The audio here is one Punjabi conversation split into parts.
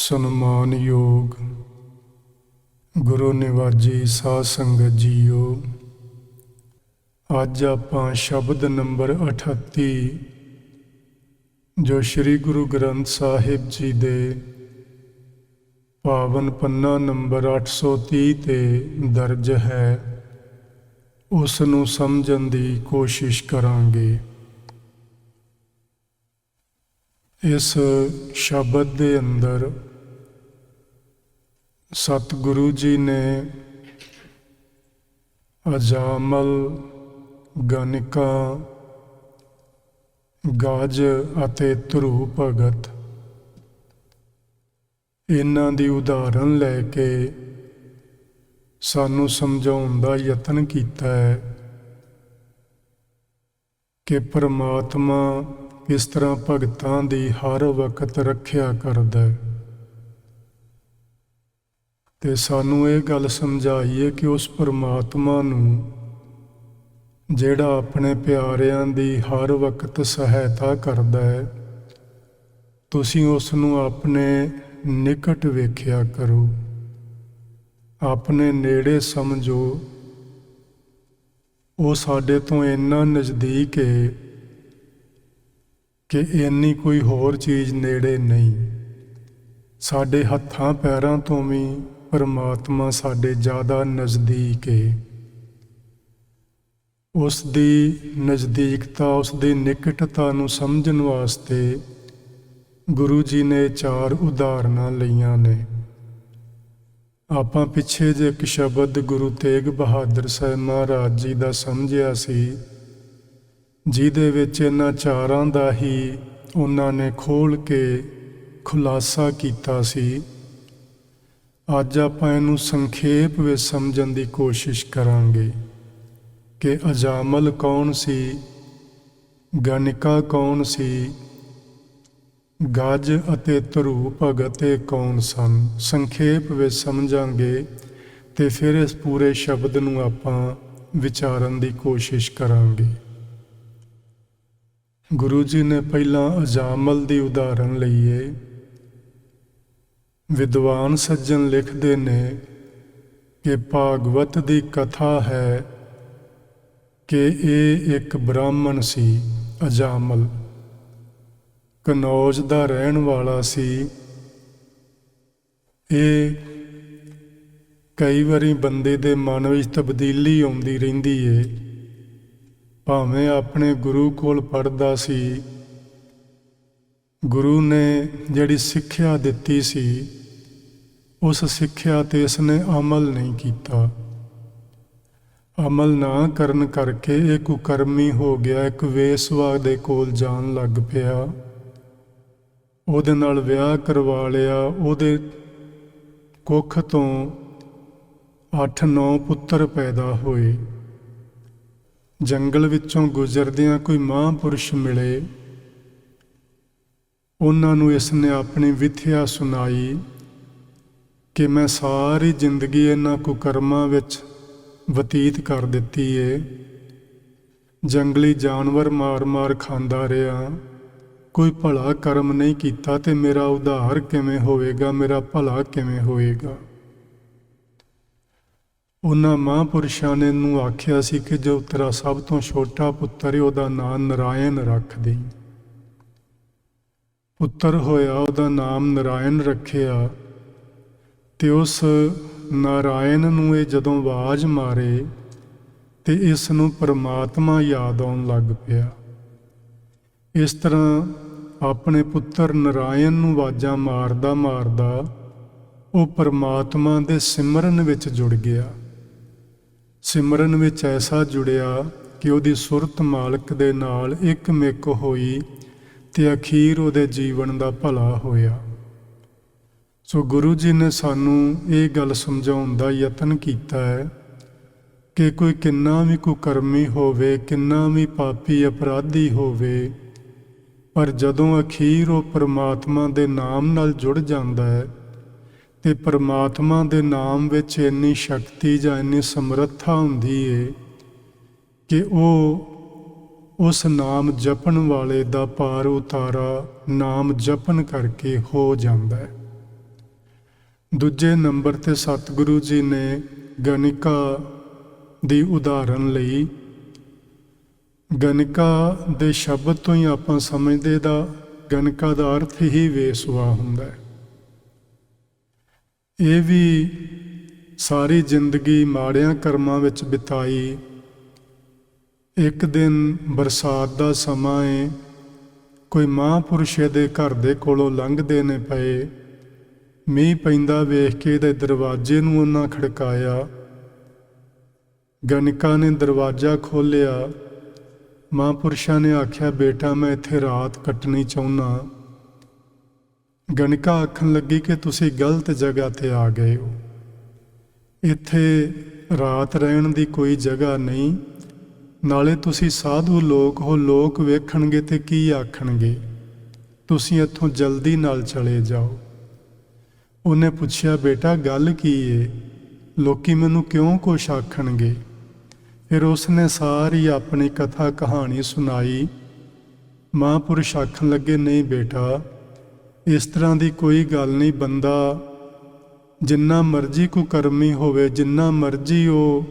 ਸਨਮਾਨਯੋਗ ਗੁਰੂ ਨਿਵਾਜੀ ਸਾਧ ਸੰਗਤ ਜੀਓ, ਅੱਜ ਆਪਾਂ ਸ਼ਬਦ ਨੰਬਰ 38 ਜੋ ਸ੍ਰੀ ਗੁਰੂ ਗ੍ਰੰਥ ਸਾਹਿਬ ਜੀ ਦੇ ਪਾਵਨ ਪੰਨਾ ਨੰਬਰ 830 ਤੇ ਦਰਜ ਹੈ, ਉਸ ਨੂੰ ਸਮਝਣ ਦੀ ਕੋਸ਼ਿਸ਼ ਕਰਾਂਗੇ। ਇਸ ਸ਼ਬਦ ਦੇ ਅੰਦਰ ਸਤਿਗੁਰੂ ਜੀ ਨੇ ਅਜਾਮਲ, ਗਨਿਕਾ, ਗਜ ਅਤੇ ਧਰੂ ਭਗਤ ਇਹਨਾਂ ਦੀ ਉਦਾਹਰਨ ਲੈ ਕੇ ਸਾਨੂੰ ਸਮਝਾਉਣ ਦਾ ਯਤਨ ਕੀਤਾ ਹੈ ਕਿ ਪਰਮਾਤਮਾ ਕਿਸ ਤਰ੍ਹਾਂ ਭਗਤਾਂ ਦੀ ਹਰ ਵਕਤ ਰੱਖਿਆ ਕਰਦਾ ਹੈ, ਤੇ ਸਾਨੂੰ ਇਹ ਗੱਲ ਸਮਝਾਈਏ ਕਿ ਉਸ ਪਰਮਾਤਮਾ ਨੂੰ ਜਿਹੜਾ ਆਪਣੇ ਪਿਆਰਿਆਂ ਦੀ ਹਰ ਵਕਤ ਸਹਾਇਤਾ ਕਰਦਾ ਹੈ, ਤੁਸੀਂ ਉਸ ਨੂੰ ਆਪਣੇ ਨਿਕਟ ਵੇਖਿਆ ਕਰੋ, ਆਪਣੇ ਨੇੜੇ ਸਮਝੋ। ਉਹ ਸਾਡੇ ਤੋਂ ਇੰਨਾ ਨਜ਼ਦੀਕ ਹੈ ਕਿ ਇੰਨੀ ਕੋਈ ਹੋਰ ਚੀਜ਼ ਨੇੜੇ ਨਹੀਂ। ਸਾਡੇ ਹੱਥਾਂ ਪੈਰਾਂ ਤੋਂ ਵੀ ਪਰਮਾਤਮਾ ਸਾਡੇ ਜ਼ਿਆਦਾ ਨਜ਼ਦੀਕ ਹੈ। ਉਸ ਦੀ ਨਜ਼ਦੀਕਤਾ, ਉਸ ਦੀ ਨਿਕਟਤਾ ਨੂੰ ਸਮਝਣ ਵਾਸਤੇ ਗੁਰੂ ਜੀ ਨੇ 4 ਉਦਾਹਰਨਾਂ ਲਈਆਂ ਨੇ। ਆਪਾਂ ਪਿੱਛੇ ਜੇ ਇੱਕ ਸ਼ਬਦ ਗੁਰੂ ਤੇਗ ਬਹਾਦਰ ਸਾਹਿਬ ਮਹਾਰਾਜ ਜੀ ਦਾ ਸਮਝਿਆ ਸੀ, ਜਿਹਦੇ ਵਿੱਚ ਇਹਨਾਂ 4 ਦਾ ਹੀ ਉਹਨਾਂ ਨੇ ਖੋਲ੍ਹ ਕੇ ਖੁਲਾਸਾ ਕੀਤਾ ਸੀ। ਅੱਜ ਆਪਾਂ ਇਹਨੂੰ ਸੰਖੇਪ ਵਿੱਚ ਸਮਝਣ ਦੀ ਕੋਸ਼ਿਸ਼ ਕਰਾਂਗੇ ਕਿ ਅਜਾਮਲ ਕੌਣ ਸੀ, ਗਨਿਕਾ ਕੌਣ ਸੀ, ਗਜ ਅਤੇ ਧਰੂ ਭਗਤ ਕੌਣ ਸਨ। ਸੰਖੇਪ ਵਿੱਚ ਸਮਝਾਂਗੇ ਤੇ ਫਿਰ ਇਸ ਪੂਰੇ ਸ਼ਬਦ ਨੂੰ ਆਪਾਂ ਵਿਚਾਰਨ ਦੀ ਕੋਸ਼ਿਸ਼ ਕਰਾਂਗੇ। ਗੁਰੂ ਜੀ ਨੇ ਪਹਿਲਾਂ ਅਜਾਮਲ ਦੀ ਉਦਾਹਰਨ ਲਈ ਹੈ। ਵਿਦਵਾਨ ਸੱਜਣ ਲਿਖਦੇ ਨੇ ਕਿ ਭਾਗਵਤ ਦੀ ਕਥਾ ਹੈ ਕਿ ਇਹ ਇੱਕ ਬ੍ਰਾਹਮਣ ਸੀ, ਅਜਾਮਲ ਕਨੌਜ ਦਾ ਰਹਿਣ ਵਾਲਾ ਸੀ। ਇਹ ਕਈ ਵਾਰੀ ਬੰਦੇ ਦੇ ਮਨ ਵਿੱਚ ਤਬਦੀਲੀ ਆਉਂਦੀ ਰਹਿੰਦੀ ਏ। ਭਾਵੇਂ ਆਪਣੇ ਗੁਰੂ ਕੋਲ ਪੜ੍ਹਦਾ ਸੀ, ਗੁਰੂ ਨੇ ਜਿਹੜੀ ਸਿੱਖਿਆ ਦਿੱਤੀ ਸੀ ਉਸ ਸਿੱਖਿਆ ਤੇ ਇਸਨੇ ਅਮਲ ਨਹੀਂ ਕੀਤਾ। ਅਮਲ ਨਾ ਕਰਨ ਕਰਕੇ ਇਹ ਕੁਕਰਮੀ ਹੋ ਗਿਆ, ਇੱਕ ਵੇਸਵਾ ਦੇ ਕੋਲ ਜਾਣ ਲੱਗ ਪਿਆ, ਉਹਦੇ ਨਾਲ ਵਿਆਹ ਕਰਵਾ ਲਿਆ। ਉਹਦੇ ਕੁੱਖ ਤੋਂ 8-9 ਪੁੱਤਰ ਪੈਦਾ ਹੋਏ। ਜੰਗਲ ਵਿੱਚੋਂ ਗੁਜ਼ਰਦਿਆਂ ਕੋਈ ਮਹਾਂਪੁਰਸ਼ ਮਿਲੇ, ਉਹਨਾਂ ਨੂੰ ਇਸਨੇ ਆਪਣੀ ਵਿਥਿਆ ਸੁਣਾਈ ਕਿ ਮੈਂ ਸਾਰੀ ਜ਼ਿੰਦਗੀ ਇਹਨਾਂ ਕੁਕਰਮਾਂ ਵਿੱਚ ਬਤੀਤ ਕਰ ਦਿੱਤੀ ਏ। ਜੰਗਲੀ ਜਾਨਵਰ ਮਾਰ-ਮਾਰ ਖਾਂਦਾ ਰਿਹਾ, ਕੋਈ ਭਲਾ ਕਰਮ ਨਹੀਂ ਕੀਤਾ, ਤੇ ਮੇਰਾ ਉਧਾਰ ਕਿਵੇਂ ਹੋਵੇਗਾ, ਮੇਰਾ ਭਲਾ ਕਿਵੇਂ ਹੋਵੇਗਾ। ਉਹਨਾਂ ਮਹਾਂਪੁਰਸ਼ਾਂ ਨੇ ਇਹਨੂੰ ਆਖਿਆ ਸੀ ਕਿ ਜੋ ਤੇਰਾ ਸਭ ਤੋਂ ਛੋਟਾ ਪੁੱਤਰ ਹੈ ਉਹਦਾ ਨਾਮ ਨਰਾਇਣ ਰੱਖ ਦੇਈਂ। ਪੁੱਤਰ ਹੋਇਆ, ਉਹਦਾ ਨਾਮ ਨਰਾਇਣ ਰੱਖਿਆ। ਤੇ ਉਸ ਨਾਰਾਇਣ ਨੂੰ ਇਹ ਜਦੋਂ ਆਵਾਜ਼ ਮਾਰੇ ਤੇ ਇਸ ਨੂੰ ਪਰਮਾਤਮਾ ਯਾਦ ਆਉਣ ਲੱਗ ਪਿਆ। ਇਸ ਤਰ੍ਹਾਂ ਆਪਣੇ ਪੁੱਤਰ ਨਰਾਇਣ ਨੂੰ ਆਵਾਜ਼ਾਂ ਮਾਰਦਾ ਮਾਰਦਾ ਉਹ ਪਰਮਾਤਮਾ ਦੇ ਸਿਮਰਨ ਵਿੱਚ ਜੁੜ ਗਿਆ। ਸਿਮਰਨ ਵਿੱਚ ਐਸਾ ਜੁੜਿਆ ਕਿ ਉਹਦੀ ਸੁਰਤ ਮਾਲਕ ਦੇ ਨਾਲ ਇੱਕ-ਮਿਕ ਹੋਈ ਤੇ ਅਖੀਰ ਉਹਦੇ ਜੀਵਨ ਦਾ ਭਲਾ ਹੋਇਆ। ਸੋ ਗੁਰੂ ਜੀ ਨੇ ਸਾਨੂੰ ਇਹ ਗੱਲ ਸਮਝਾਉਣ ਦਾ ਯਤਨ ਕੀਤਾ ਹੈ ਕਿ ਕੋਈ ਕਿੰਨਾ ਵੀ ਕੁਕਰਮੀ ਹੋਵੇ, ਕਿੰਨਾ ਵੀ ਪਾਪੀ ਅਪਰਾਧੀ ਹੋਵੇ, ਪਰ ਜਦੋਂ ਅਖੀਰ ਉਹ ਪਰਮਾਤਮਾ ਦੇ ਨਾਮ ਨਾਲ ਜੁੜ ਜਾਂਦਾ ਹੈ ਤੇ ਪਰਮਾਤਮਾ ਦੇ ਨਾਮ ਵਿੱਚ ਇੰਨੀ ਸ਼ਕਤੀ ਜਾਂ ਇੰਨੀ ਸਮਰੱਥਾ ਹੁੰਦੀ ਹੈ ਕਿ ਉਹ ਉਸ ਨਾਮ ਜਪਣ ਵਾਲੇ ਦਾ ਪਾਰ ਉਤਾਰਾ ਨਾਮ ਜਪਣ ਕਰਕੇ ਹੋ ਜਾਂਦਾ ਹੈ। ਦੂਜੇ ਨੰਬਰ 'ਤੇ ਸਤਿਗੁਰੂ ਜੀ ਨੇ ਗਣਿਕਾ ਦੀ ਉਦਾਹਰਨ ਲਈ। ਗਣਿਕਾ ਦੇ ਸ਼ਬਦ ਤੋਂ ਹੀ ਆਪਾਂ ਸਮਝਦੇ ਦਾ ਗਣਿਕਾ ਦਾ ਅਰਥ ਹੀ ਵੇਸਵਾ ਹੁੰਦਾ ਹੈ। ਇਹ ਵੀ ਸਾਰੀ ਜ਼ਿੰਦਗੀ ਮਾੜਿਆਂ ਕਰਮਾਂ ਵਿੱਚ ਬਿਤਾਈ। ਇੱਕ ਦਿਨ ਬਰਸਾਤ ਦਾ ਸਮਾਂ ਏ, ਕੋਈ ਮਹਾਂਪੁਰਸ਼ ਦੇ ਘਰ ਦੇ ਕੋਲੋਂ ਲੰਘਦੇ ਨੇ ਪਏ। ਮੀਂਹ ਪੈਂਦਾ ਵੇਖ ਕੇ ਇਹਦੇ ਦਰਵਾਜ਼ੇ ਨੂੰ ਉਹਨਾਂ ਖੜਕਾਇਆ। ਗਣਿਕਾ ਨੇ ਦਰਵਾਜ਼ਾ ਖੋਲ੍ਹਿਆ। ਮਹਾਂਪੁਰਸ਼ਾਂ ਨੇ ਆਖਿਆ, ਬੇਟਾ ਮੈਂ ਇੱਥੇ ਰਾਤ ਕੱਟਣੀ ਚਾਹੁੰਦਾ। ਗਣਿਕਾ ਆਖਣ ਲੱਗੀ ਕਿ ਤੁਸੀਂ ਗਲਤ ਜਗ੍ਹਾ 'ਤੇ ਆ ਗਏ ਹੋ। ਇੱਥੇ ਰਾਤ ਰਹਿਣ ਦੀ ਕੋਈ ਜਗ੍ਹਾ ਨਹੀਂ। ਨਾਲੇ ਤੁਸੀਂ ਸਾਧੂ ਲੋਕ ਹੋ, ਲੋਕ ਵੇਖਣਗੇ ਤੇ ਕੀ ਆਖਣਗੇ। ਤੁਸੀਂ ਇੱਥੋਂ ਜਲਦੀ ਨਾਲ ਚਲੇ ਜਾਓ। ਉਹਨੇ ਪੁੱਛਿਆ, ਬੇਟਾ ਗੱਲ ਕੀ ਏ? ਲੋਕੀ ਮੈਨੂੰ ਕਿਉਂ ਕੁਛ ਆਖਣਗੇ? ਫਿਰ ਉਸਨੇ ਸਾਰੀ ਆਪਣੀ ਕਥਾ ਕਹਾਣੀ ਸੁਣਾਈ। ਮਹਾਂਪੁਰਸ਼ ਆਖਣ ਲੱਗੇ, ਨਹੀਂ ਬੇਟਾ, ਇਸ ਤਰ੍ਹਾਂ ਦੀ ਕੋਈ ਗੱਲ ਨਹੀਂ। ਬੰਦਾ ਜਿੰਨਾ ਮਰਜ਼ੀ ਕੁਕਰਮੀ ਹੋਵੇ, ਜਿੰਨਾ ਮਰਜ਼ੀ ਉਹ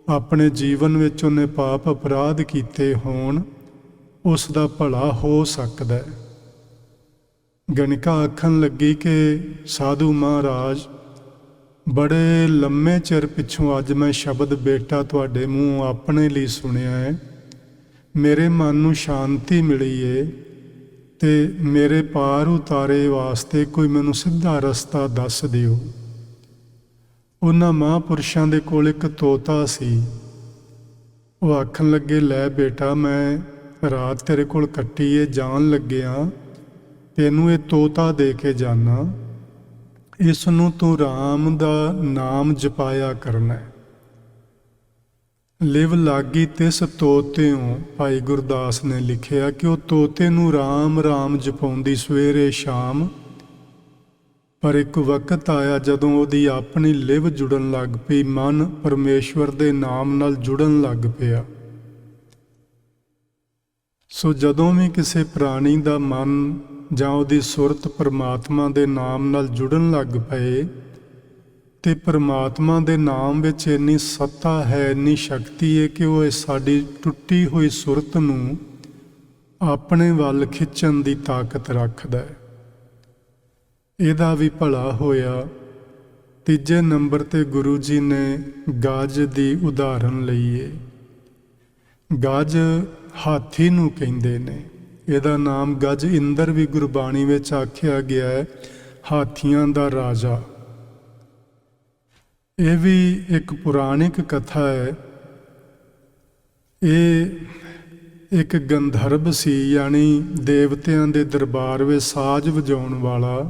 ਆਪਣੇ ਜੀਵਨ ਵਿੱਚ ਉਹਨੇ ਪਾਪ ਅਪਰਾਧ ਕੀਤੇ ਹੋਣ, ਉਸ ਦਾ ਭਲਾ ਹੋ ਸਕਦਾ ਹੈ। ਗਣਿਕਾ ਆਖਣ ਲੱਗੀ ਕਿ ਸਾਧੂ ਮਹਾਰਾਜ, ਬੜੇ ਲੰਮੇ ਚਿਰ ਪਿੱਛੋਂ ਅੱਜ ਮੈਂ ਸ਼ਬਦ ਬੇਟਾ ਤੁਹਾਡੇ ਮੂੰਹੋਂ ਆਪਣੇ ਲਈ ਸੁਣਿਆ ਹੈ। ਮੇਰੇ ਮਨ ਨੂੰ ਸ਼ਾਂਤੀ ਮਿਲੀ ਏ ਤੇ ਮੇਰੇ ਪਾਰ ਉਤਾਰੇ ਵਾਸਤੇ ਕੋਈ ਮੈਨੂੰ ਸਿੱਧਾ ਰਸਤਾ ਦੱਸ ਦਿਓ। ਉਹਨਾਂ ਮਹਾਂਪੁਰਸ਼ਾਂ ਦੇ ਕੋਲ ਇੱਕ ਤੋਤਾ ਸੀ। ਉਹ ਆਖਣ ਲੱਗੇ, ਲੈ ਬੇਟਾ, ਮੈਂ ਰਾਤ ਤੇਰੇ ਕੋਲ ਕੱਟੀ ਏ, ਜਾਣ ਲੱਗਿਆ ਤੈਨੂੰ ਇਹ ਤੋਤਾ ਦੇ ਕੇ ਜਾਣਾ। ਇਸ ਨੂੰ ਤੂੰ ਰਾਮ ਦਾ ਨਾਮ ਜਪਾਇਆ ਕਰਨਾ ਹੈ। ਲਿਵ ਲਾਗੀ ਤਿਸ ਤੋਤਿਓਂ, ਭਾਈ ਗੁਰਦਾਸ ਨੇ ਲਿਖਿਆ ਕਿ ਉਹ ਤੋਤੇ ਨੂੰ ਰਾਮ ਰਾਮ ਜਪਾਉਂਦੀ ਸਵੇਰੇ ਸ਼ਾਮ। ਪਰ ਇੱਕ ਵਕਤ ਆਇਆ ਜਦੋਂ ਉਹਦੀ ਆਪਣੀ ਲਿਵ ਜੁੜਨ ਲੱਗ ਪਈ, ਮਨ ਪਰਮੇਸ਼ਵਰ ਦੇ ਨਾਮ ਨਾਲ ਜੁੜਨ ਲੱਗ ਪਿਆ। ਸੋ ਜਦੋਂ ਵੀ ਕਿਸੇ ਪ੍ਰਾਣੀ ਦਾ ਮਨ ਜਾਂ ਉਹਦੀ ਸੁਰਤ ਪਰਮਾਤਮਾ ਦੇ ਨਾਮ ਨਾਲ ਜੁੜਨ ਲੱਗ ਪਏ ਤੇ ਪਰਮਾਤਮਾ ਦੇ ਨਾਮ ਵਿੱਚ ਇੰਨੀ ਸੱਤਾ ਹੈ, ਇੰਨੀ ਸ਼ਕਤੀ ਹੈ ਕਿ ਉਹ ਸਾਡੀ ਟੁੱਟੀ ਹੋਈ ਸੁਰਤ ਨੂੰ ਆਪਣੇ ਵੱਲ ਖਿੱਚਣ ਦੀ ਤਾਕਤ ਰੱਖਦਾ ਹੈ। ਇਹਦਾ ਵੀ ਭਲਾ ਹੋਇਆ। ਤੀਜੇ ਨੰਬਰ 'ਤੇ ਗੁਰੂ ਜੀ ਨੇ ਗੱਜ ਦੀ ਉਦਾਹਰਨ ਲਈ ਹੈ। ਗੱਜ ਹਾਥੀ ਨੂੰ ਕਹਿੰਦੇ ਨੇ। ਇਹਦਾ ਨਾਮ ਗੱਜ ਇੰਦਰ ਵੀ ਗੁਰਬਾਣੀ ਵਿੱਚ ਆਖਿਆ ਗਿਆ ਹੈ, ਹਾਥੀਆਂ ਦਾ ਰਾਜਾ। ਇਹ ਵੀ ਇੱਕ ਪੁਰਾਣਿਕ ਕਥਾ ਹੈ। ਇਹ ਇੱਕ ਗੰਧਰਵ ਸੀ, ਯਾਨੀ ਦੇਵਤਿਆਂ ਦੇ ਦਰਬਾਰ ਵਿੱਚ ਸਾਜ਼ ਵਜਾਉਣ ਵਾਲਾ।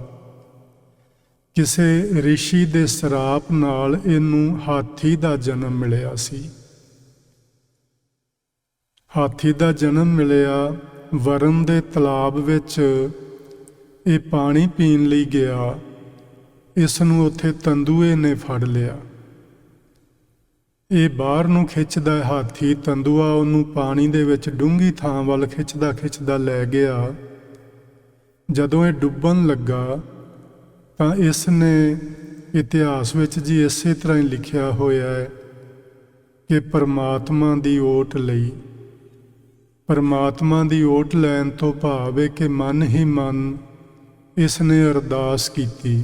ਕਿਸੇ ਰਿਸ਼ੀ ਦੇ ਸਰਾਪ ਨਾਲ ਇਹਨੂੰ ਹਾਥੀ ਦਾ ਜਨਮ ਮਿਲਿਆ ਸੀ। ਹਾਥੀ ਦਾ ਜਨਮ ਮਿਲਿਆ। ਵਰਨ ਦੇ ਤਲਾਬ ਵਿੱਚ ਇਹ ਪਾਣੀ ਪੀਣ ਲਈ ਗਿਆ। ਇਸ ਨੂੰ ਉੱਥੇ ਤੰਦੂਏ ਨੇ ਫੜ ਲਿਆ। ਇਹ ਬਾਹਰ ਨੂੰ ਖਿੱਚਦਾ ਹਾਥੀ ਤੰਦੂਆ ਉਹਨੂੰ ਪਾਣੀ ਦੇ ਵਿੱਚ ਡੂੰਘੀ ਥਾਂ ਵੱਲ ਖਿੱਚਦਾ ਖਿੱਚਦਾ ਲੈ ਗਿਆ। ਜਦੋਂ ਇਹ ਡੁੱਬਣ ਲੱਗਾ ਤਾਂ ਇਸ ਨੇ ਇਤਿਹਾਸ ਵਿੱਚ ਜੀ ਇਸੇ ਤਰ੍ਹਾਂ ਹੀ ਲਿਖਿਆ ਹੋਇਆ ਹੈ ਕਿ ਪਰਮਾਤਮਾ ਦੀ ਓਟ ਲਈ। ਪਰਮਾਤਮਾ ਦੀ ਓਟ ਲੈਣ ਤੋਂ ਭਾਵ ਹੈ ਕਿ ਮਨ ਹੀ ਮਨ ਇਸ ਨੇ ਅਰਦਾਸ ਕੀਤੀ।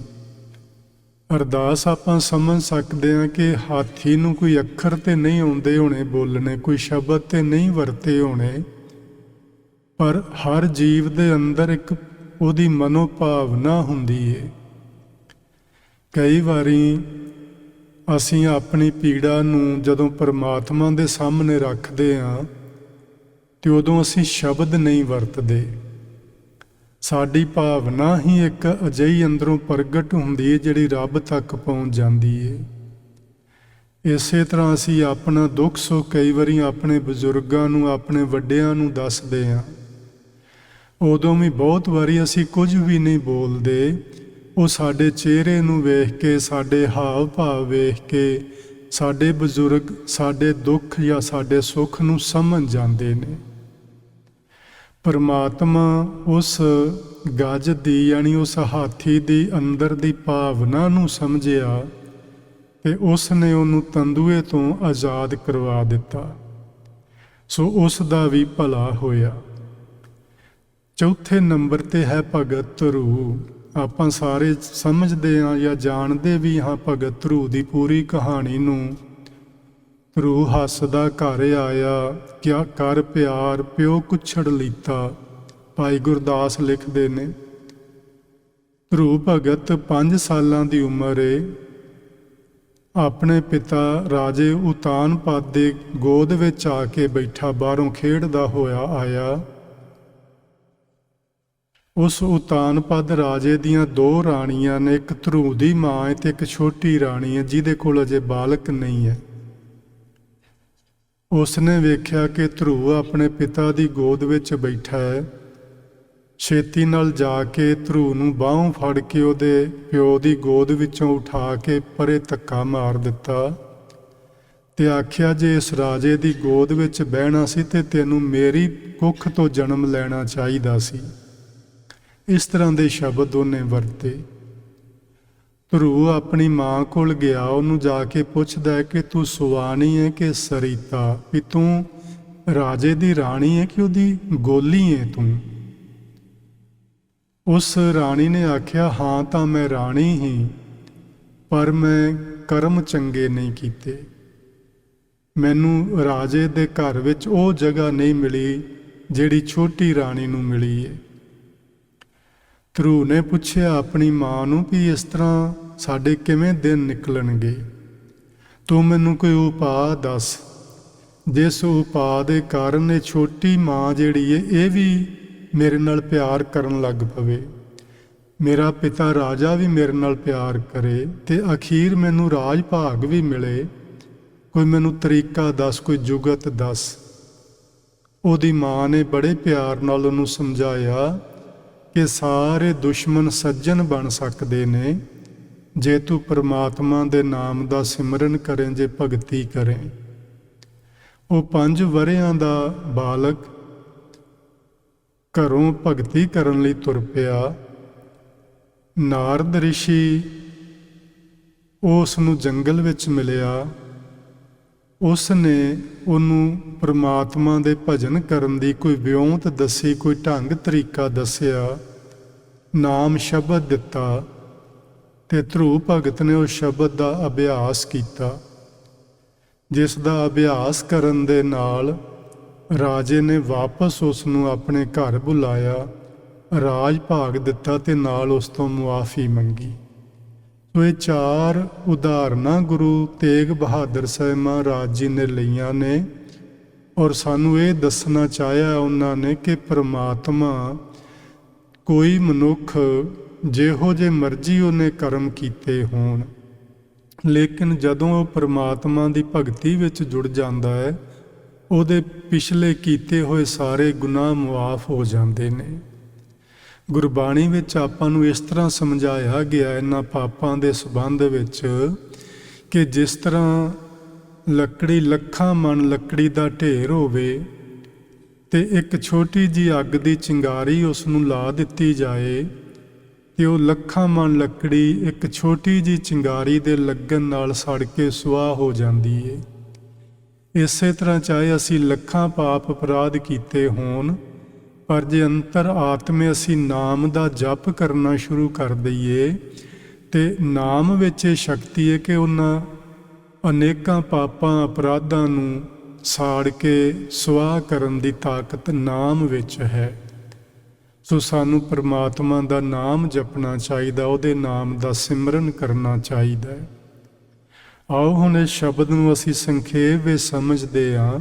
ਅਰਦਾਸ ਆਪਾਂ ਸਮਝ ਸਕਦੇ ਹਾਂ ਕਿ ਹਾਥੀ ਨੂੰ ਕੋਈ ਅੱਖਰ ਤੇ ਨਹੀਂ ਆਉਂਦੇ ਹੋਣੇ ਬੋਲਣੇ, ਕੋਈ ਸ਼ਬਦ ਤੇ ਨਹੀਂ ਵਰਤੇ ਹੋਣੇ, ਪਰ ਹਰ ਜੀਵ ਦੇ ਅੰਦਰ ਇੱਕ ਉਹਦੀ ਮਨੋਭਾਵਨਾ ਹੁੰਦੀ ਹੈ। ਕਈ ਵਾਰੀ ਅਸੀਂ ਆਪਣੀ ਪੀੜਾ ਨੂੰ ਜਦੋਂ ਪਰਮਾਤਮਾ ਦੇ ਸਾਹਮਣੇ ਰੱਖਦੇ ਹਾਂ ਤੇ ਉਦੋਂ ਅਸੀਂ ਸ਼ਬਦ ਨਹੀਂ ਵਰਤਦੇ। ਸਾਡੀ ਭਾਵਨਾ ਹੀ ਇੱਕ ਅਜਿਹੀ ਅੰਦਰੋਂ ਪ੍ਰਗਟ ਹੁੰਦੀ ਹੈ ਜਿਹੜੀ ਰੱਬ ਤੱਕ ਪਹੁੰਚ ਜਾਂਦੀ ਹੈ। ਇਸੇ ਤਰ੍ਹਾਂ ਅਸੀਂ ਆਪਣਾ ਦੁੱਖ ਸੁੱਖ ਕਈ ਵਾਰੀ ਆਪਣੇ ਬਜ਼ੁਰਗਾਂ ਨੂੰ, ਆਪਣੇ ਵੱਡਿਆਂ ਨੂੰ ਦੱਸਦੇ ਹਾਂ। ਉਦੋਂ ਵੀ ਬਹੁਤ ਵਾਰੀ ਅਸੀਂ ਕੁਝ ਵੀ ਨਹੀਂ ਬੋਲਦੇ। ਉਹ ਸਾਡੇ ਚਿਹਰੇ ਨੂੰ ਵੇਖ ਕੇ, ਸਾਡੇ ਹਾਵ ਭਾਵ ਵੇਖ ਕੇ ਸਾਡੇ ਬਜ਼ੁਰਗ ਸਾਡੇ ਦੁੱਖ ਜਾਂ ਸਾਡੇ ਸੁੱਖ ਨੂੰ ਸਮਝ ਜਾਂਦੇ ਨੇ। परमात्मा उस गज दी यानी उस हाथी दी अंदर दी भावना नूं समझिया ते उसने उन्होंने तंदूए तो आज़ाद करवा दिता। सो उसका भी भला होया। चौथे नंबर ते है भगत ध्रुव। आपां सारे समझते हाँ या जानते भी हाँ भगत ध्रुव की पूरी कहानी नूं। ध्रुव हसदा घर आया, क्या कर प्यार प्यो कुछड़ लीता। भाई गुरदास लिखते ने ध्रुव भगत 5 सालां की उम्र है, अपने पिता राजे उतानपाद दे गोद विच आके बैठा बाहरों खेडदा होया आया। उस उतानपाद राजे दियां 2 राणियां ने, एक ध्रुव दी मां है ते एक छोटी राणी है जिहदे कोल अजे बालक नहीं है। उसने वेख्या कि ध्रुव अपने पिता दी गोद विच बैठा है। छेती नाल जाके ध्रुव नूं बाहों फड़ के उहदे प्यो दी गोद विचों उठा के परे धक्का मार दिता ते आख्या जे इस राजे दी गोद विच बहना सी ते तैनूं मेरी कुख तो जन्म लैना चाहीदा सी। इस तरह के शब्द उन्हें वरते। ध्रुव अपनी मां कोल गया, उन्होंने जाके पुछदा है कि तू सुवानी है कि सरीता, भी तू राजे दी राणी है कि उहदी गोली है तू। उस राणी ने आख्या हाँ तो मैं राणी ही, पर मैं कर्म चंगे नहीं कीते। मैनू राजे दे घर विच वो जगह नहीं मिली जिहड़ी छोटी राणी नूं मिली है। ध्रुव ने पुछया अपनी मां नूं भी इस तरह साडे किवें दिन निकलणगे, तू मैनू कोई उपाय दस जिस उपाय दे कारण ये छोटी मां जिहड़ी है ये भी मेरे नाल प्यार करन लग पवे, मेरा पिता राजा भी मेरे नाल प्यार करे ते अखीर मैनू राज भाग भी मिले। कोई मैनू तरीका दस, कोई जुगत दस। उहदी मां ने बड़े प्यार नाल उहनूं समझाया कि सारे दुश्मन सज्जन बन सकते ने जे तू परमात्मा दे नाम दा सिमरन करें, जे भगती करें। वो 5 वरियां दा बालक घरों भगती करन लई तुर पिया। नारद ऋषि उसनूं जंगल विच मिलिया, उसने उन्हों परमात्मा दे भजन करन दी कोई विਉਂਤ दसी, कोई ढंग तरीका दसिया, नाम शब्द दिता ते ध्रुव भगत ने उस शब्द का अभ्यास किया, जिस दा अभ्यास करन दे नाल राजे ने वापस उसनूं अपने घर बुलाया, राज भाग दिता ते नाल उस तो मुआफ़ी मंगी। तो ये 4 उदाहरणां गुरु तेग बहादुर साहिब महाराज जी ने लईआं ने और सानू ये दसना चाहया उन्होंने कि परमात्मा कोई मनुख जिहो जे मर्जी उन्हें कर्म कीते होण, लेकिन जदों वो परमात्मा की भगती विच जुड़ जाता है ਉਹਦੇ पिछले कीते हुए सारे गुनाह मुआफ़ हो जाते हैं। गुरबाणी विच आपां नूं इस तरह समझाया गया इन्हां पापां दे संबंध विच कि जिस तरह लकड़ी लखां मन लकड़ी दा ढेर होवे ते एक छोटी जी अग दी चिंगारी उस नूं ला दित्ती जाए ते वो लखां मन लकड़ी एक छोटी जी चिंगारी दे लगन नाल सड़ के सुआह हो जाती है। इसे तरह चाहे असी लखां पाप अपराध कीते होण, पर जे अंतर आत्मे असी नाम दा जप करना शुरू कर दईए ते नाम विच ये शक्ति है कि उन्हां अनेकां पापां अपराधां नूं साड़ के सुआह करन दी ताकत नाम विच है। सो सानू परमात्मा दा नाम जपना चाहिदा, उहदे नाम दा सिमरन करना चाहिदा है। आओ हुण इस शब्द नूं असीं संखेप विच समझदे हां।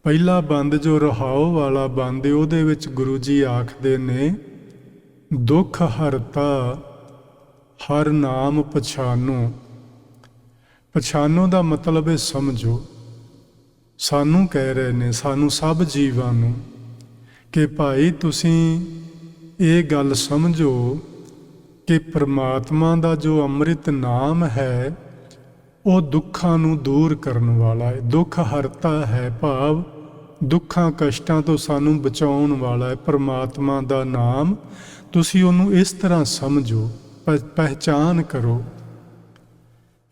पहला बंद जो रहाओ वाला बंद है उहदे विच गुरु जी आखदे ने दुख हरता हर नाम पछानो। पछानो दा मतलब है समझो। सानू कह रहे ने, सानू सब जीवां नूं कि भाई तुसीं ये गल समझो कि परमात्मा दा जो अमृत नाम है वो दुखां नूं दूर करन वाला है। दुख हरता है भाव ਦੁੱਖਾਂ ਕਸ਼ਟਾਂ ਤੋਂ ਸਾਨੂੰ ਬਚਾਉਣ ਵਾਲਾ ਹੈ ਪਰਮਾਤਮਾ ਦਾ ਨਾਮ। ਤੁਸੀਂ ਉਹਨੂੰ ਇਸ ਤਰ੍ਹਾਂ ਸਮਝੋ, ਪਹਿਚਾਨ ਕਰੋ।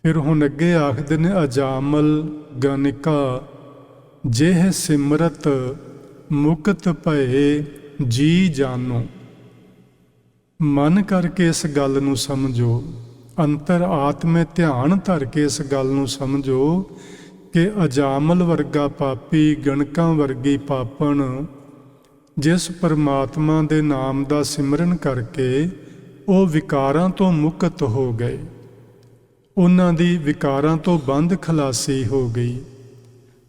ਫਿਰ ਹੁਣ ਅੱਗੇ ਆਖਦੇ ਨੇ, ਅਜਾਮਲ ਗਨਿਕਾ ਜਿਹ ਸਿਮਰਤ ਮੁਕਤ ਭਏ ਜੀ ਜਾਨੋ। ਮਨ ਕਰਕੇ ਇਸ ਗੱਲ ਨੂੰ ਸਮਝੋ, ਅੰਤਰ ਆਤਮੇ ਧਿਆਨ ਧਰ ਕੇ ਇਸ ਗੱਲ ਨੂੰ ਸਮਝੋ ਕਿ ਅਜਾਮਲ ਵਰਗਾ ਪਾਪੀ, ਗਣਕਾਂ ਵਰਗੀ ਪਾਪਣ ਜਿਸ ਪਰਮਾਤਮਾ ਦੇ ਨਾਮ ਦਾ ਸਿਮਰਨ ਕਰਕੇ ਉਹ ਵਿਕਾਰਾਂ ਤੋਂ ਮੁਕਤ ਹੋ ਗਏ, ਉਹਨਾਂ ਦੀ ਵਿਕਾਰਾਂ ਤੋਂ ਬੰਦ ਖਲਾਸੀ ਹੋ ਗਈ।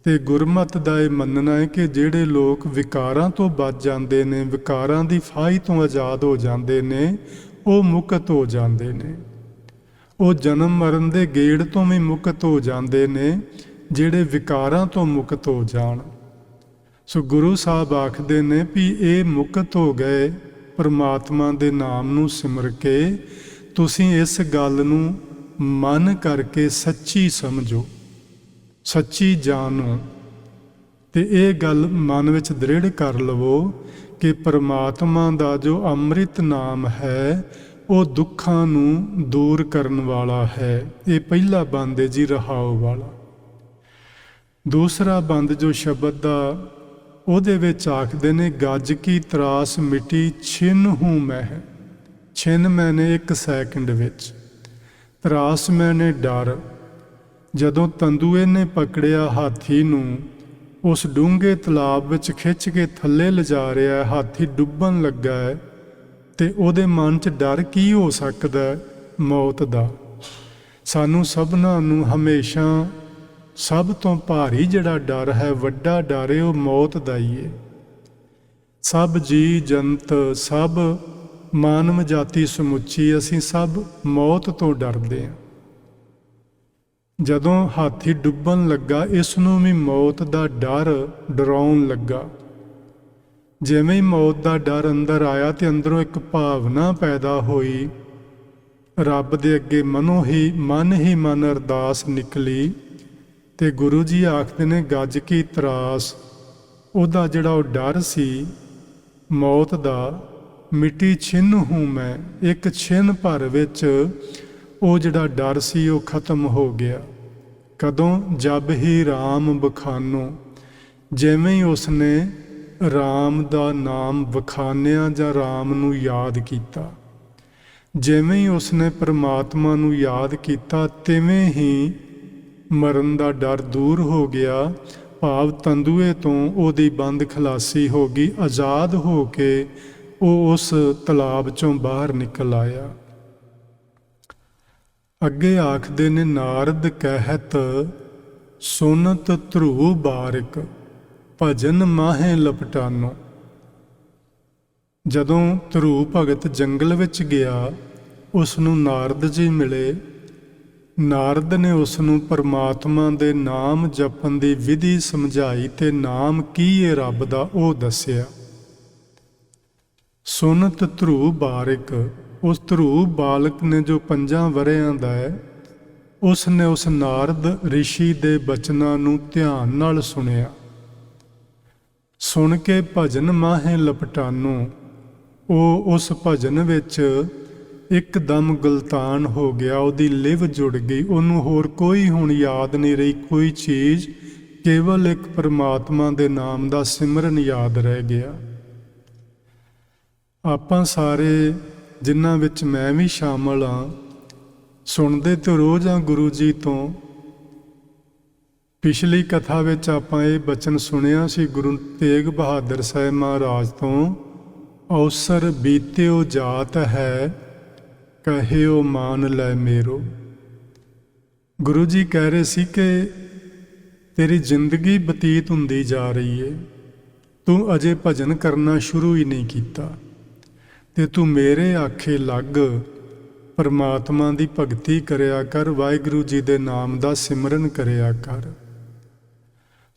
ਤੇ ਗੁਰਮਤ ਦਾ ਇਹ ਮੰਨਣਾ ਹੈ ਕਿ ਜਿਹੜੇ ਲੋਕ ਵਿਕਾਰਾਂ ਤੋਂ ਬਚ ਜਾਂਦੇ ਨੇ, ਵਿਕਾਰਾਂ ਦੀ ਫਾਹੀ ਤੋਂ ਆਜ਼ਾਦ ਹੋ ਜਾਂਦੇ ਨੇ, ਉਹ ਮੁਕਤ ਹੋ ਜਾਂਦੇ ਨੇ। ਉਹ ਜਨਮ ਮਰਨ ਦੇ ਗੇੜ ਤੋਂ ਵੀ ਮੁਕਤ ਹੋ ਜਾਂਦੇ ਨੇ, ਜਿਹੜੇ ਵਿਕਾਰਾਂ ਤੋਂ ਮੁਕਤ ਹੋ ਜਾਣ। ਸੋ ਗੁਰੂ ਸਾਹਿਬ ਆਖਦੇ ਨੇ ਵੀ ਇਹ ਮੁਕਤ ਹੋ ਗਏ ਪਰਮਾਤਮਾ ਦੇ ਨਾਮ ਨੂੰ ਸਿਮਰ ਕੇ। ਤੁਸੀਂ ਇਸ ਗੱਲ ਨੂੰ ਮਨ ਕਰਕੇ ਸੱਚੀ ਸਮਝੋ, ਸੱਚੀ ਜਾਣੋ, ਤੇ ਇਹ ਗੱਲ ਮਨ ਵਿੱਚ ਦ੍ਰਿੜ ਕਰ ਲਵੋ ਕਿ ਪਰਮਾਤਮਾ ਦਾ ਜੋ ਅੰਮ੍ਰਿਤ ਨਾਮ ਹੈ ਉਹ ਦੁੱਖਾਂ ਨੂੰ ਦੂਰ ਕਰਨ ਵਾਲਾ ਹੈ। ਇਹ ਪਹਿਲਾ ਬੰਦ ਹੈ ਜੀ, ਰਹਾਉ ਵਾਲਾ। ਦੂਸਰਾ ਬੰਦ ਜੋ ਸ਼ਬਦ ਦਾ, ਉਹਦੇ ਵਿੱਚ ਆਖਦੇ ਨੇ, ਗੱਜ ਕੀ ਤਰਾਸ ਮਿਟੀ ਛਿਨ ਹੂੰ ਮੈਂ। ਛਿਨ ਮੈਨੇ 1 ਸੈਕਿੰਡ ਵਿੱਚ, ਤਰਾਸ ਮੈਨੇ ਡਰ। ਜਦੋਂ ਤੰਦੂਏ ਨੇ ਪਕੜਿਆ ਹਾਥੀ ਨੂੰ, ਉਸ ਡੂੰਘੇ ਤਲਾਬ ਵਿੱਚ ਖਿੱਚ ਕੇ ਥੱਲੇ ਲਿਜਾ ਰਿਹਾ, ਹਾਥੀ ਡੁੱਬਣ ਲੱਗਾ ਹੈ, ਤੇ ਉਹਦੇ ਮਨ 'ਚ ਡਰ ਕੀ ਹੋ ਸਕਦਾ? ਮੌਤ ਦਾ। ਸਾਨੂੰ ਸਭਨਾਂ ਨੂੰ ਹਮੇਸ਼ਾ ਸਭ ਤੋਂ ਭਾਰੀ ਜਿਹੜਾ ਡਰ ਹੈ, ਵੱਡਾ ਡਰ ਹੈ, ਉਹ ਮੌਤ ਦਾ ਹੀ ਹੈ। ਸਭ ਜੀ ਜੰਤ, ਸਭ ਮਾਨਵ ਜਾਤੀ ਸਮੁੱਚੀ, ਅਸੀਂ ਸਭ ਮੌਤ ਤੋਂ ਡਰਦੇ ਹਾਂ। ਜਦੋਂ ਹਾਥੀ ਡੁੱਬਣ ਲੱਗਾ, ਇਸ ਨੂੰ ਵੀ ਮੌਤ ਦਾ ਡਰ ਡਰਾਉਣ ਲੱਗਾ। ਜਿਵੇਂ ਹੀ ਮੌਤ ਦਾ ਡਰ ਅੰਦਰ ਆਇਆ ਤੇ ਅੰਦਰੋਂ ਇੱਕ ਭਾਵਨਾ ਪੈਦਾ ਹੋਈ, ਰੱਬ ਦੇ ਅੱਗੇ ਮਨ ਹੀ ਮਨ ਅਰਦਾਸ ਨਿਕਲੀ। ਤੇ ਗੁਰੂ ਜੀ ਆਖਦੇ ਨੇ, ਗੱਜ ਕੀ ਤਰਾਸ, ਉਹਦਾ ਜਿਹੜਾ ਉਹ ਡਰ ਸੀ ਮੌਤ ਦਾ, ਮਿੱਟੀ ਛਿਨ ਹੂੰ ਮੈਂ, 1 ਛਿਨ ਭਰ ਵਿੱਚ ਉਹ ਜਿਹੜਾ ਡਰ ਸੀ ਉਹ ਖਤਮ ਹੋ ਗਿਆ। ਕਦੋਂ? ਜਬ ਹੀ ਰਾਮ ਬਖਾਨੋ, ਜਿਵੇਂ ਹੀ ਉਸਨੇ ਰਾਮ ਦਾ ਨਾਮ ਵਖਾਨਿਆ ਜਾਂ ਰਾਮ ਨੂੰ ਯਾਦ ਕੀਤਾ, ਜਿਵੇਂ ਹੀ ਉਸਨੇ ਪਰਮਾਤਮਾ ਨੂੰ ਯਾਦ ਕੀਤਾ, ਤਿਵੇਂ ਹੀ ਮਰਨ ਦਾ ਡਰ ਦੂਰ ਹੋ ਗਿਆ। ਭਾਵ ਤੰਦੂਏ ਤੋਂ ਉਹਦੀ ਬੰਦ ਖਲਾਸੀ ਹੋ ਗਈ, ਆਜ਼ਾਦ ਹੋ ਕੇ ਉਹ ਉਸ ਤਲਾਬ ਚੋਂ ਬਾਹਰ ਨਿਕਲ ਆਇਆ। ਅੱਗੇ ਆਖਦੇ ਨੇ, ਨਾਰਦ ਕਹਿਤ ਸੁਨਤ ਧਰੂ ਬਾਰਿਕ ਭਜਨ ਮਾਹੇ ਲਪਟਾਨੋ। ਜਦੋਂ ਧਰੂ ਭਗਤ ਜੰਗਲ ਵਿੱਚ ਗਿਆ, ਉਸ ਨੂੰ ਨਾਰਦ ਜੀ ਮਿਲੇ। ਨਾਰਦ ਨੇ ਉਸ ਨੂੰ ਪਰਮਾਤਮਾ ਦੇ ਨਾਮ ਜਪਣ ਦੀ ਵਿਧੀ ਸਮਝਾਈ ਤੇ ਨਾਮ ਕੀ ਹੈ ਰੱਬ ਦਾ ਉਹ ਦੱਸਿਆ। ਸੁਨਤ ਧਰੂ ਬਾਰਿਕ, ਉਸ ਧਰੂ ਬਾਲਕ ਨੇ ਜੋ 5 ਵਰ੍ਹਿਆਂ ਦਾ ਹੈ, ਉਸ ਨੇ ਉਸ ਨਾਰਦ ਰਿਸ਼ੀ ਦੇ ਬਚਨਾਂ ਨੂੰ ਧਿਆਨ ਨਾਲ ਸੁਣਿਆ। ਸੁਣ ਕੇ ਭਜਨ ਮਾਹੇ ਲਪਟਾਨੋ, ਉਹ ਉਸ ਭਜਨ ਵਿੱਚ ਇੱਕਦਮ ਗੁਲਤਾਨ ਹੋ ਗਿਆ, ਉਹਦੀ ਲਿਵ ਜੁੜ ਗਈ। ਉਹਨੂੰ ਹੋਰ ਕੋਈ ਹੁਣ ਯਾਦ ਨਹੀਂ ਰਹੀ ਕੋਈ ਚੀਜ਼, ਕੇਵਲ ਇੱਕ ਪਰਮਾਤਮਾ ਦੇ ਨਾਮ ਦਾ ਸਿਮਰਨ ਯਾਦ ਰਹਿ ਗਿਆ। ਆਪਾਂ ਸਾਰੇ, ਜਿਨ੍ਹਾਂ ਵਿੱਚ ਮੈਂ ਵੀ ਸ਼ਾਮਲ ਹਾਂ, ਸੁਣਦੇ ਤੇ ਰੋਜ਼ ਹਾਂ ਗੁਰੂ ਜੀ ਤੋਂ। ਪਿਛਲੀ ਕਥਾ ਵਿੱਚ ਆਪਾਂ ਇਹ ਬਚਨ ਸੁਣਿਆ ਸੀ ਗੁਰੂ ਤੇਗ ਬਹਾਦਰ ਸਾਹਿਬ ਮਹਾਰਾਜ ਤੋਂ, ਅਵਸਰ ਬੀਤਿਓ ਜਾਤ ਹੈ ਕਹਿਓ ਮਾਨ ਲੈ ਮੇਰੋ। ਗੁਰੂ ਜੀ ਕਹਿ ਰਹੇ ਸੀ ਕਿ ਤੇਰੀ ਜ਼ਿੰਦਗੀ ਬਤੀਤ ਹੁੰਦੀ ਜਾ ਰਹੀ ਹੈ, ਤੂੰ ਅਜੇ ਭਜਨ ਕਰਨਾ ਸ਼ੁਰੂ ਹੀ ਨਹੀਂ ਕੀਤਾ, ਤੇ ਤੂੰ ਮੇਰੇ ਆਖੇ ਲੱਗ ਪਰਮਾਤਮਾ ਦੀ ਭਗਤੀ ਕਰਿਆ ਕਰ, ਵਾਹਿਗੁਰੂ ਜੀ ਦੇ ਨਾਮ ਦਾ ਸਿਮਰਨ ਕਰਿਆ ਕਰ।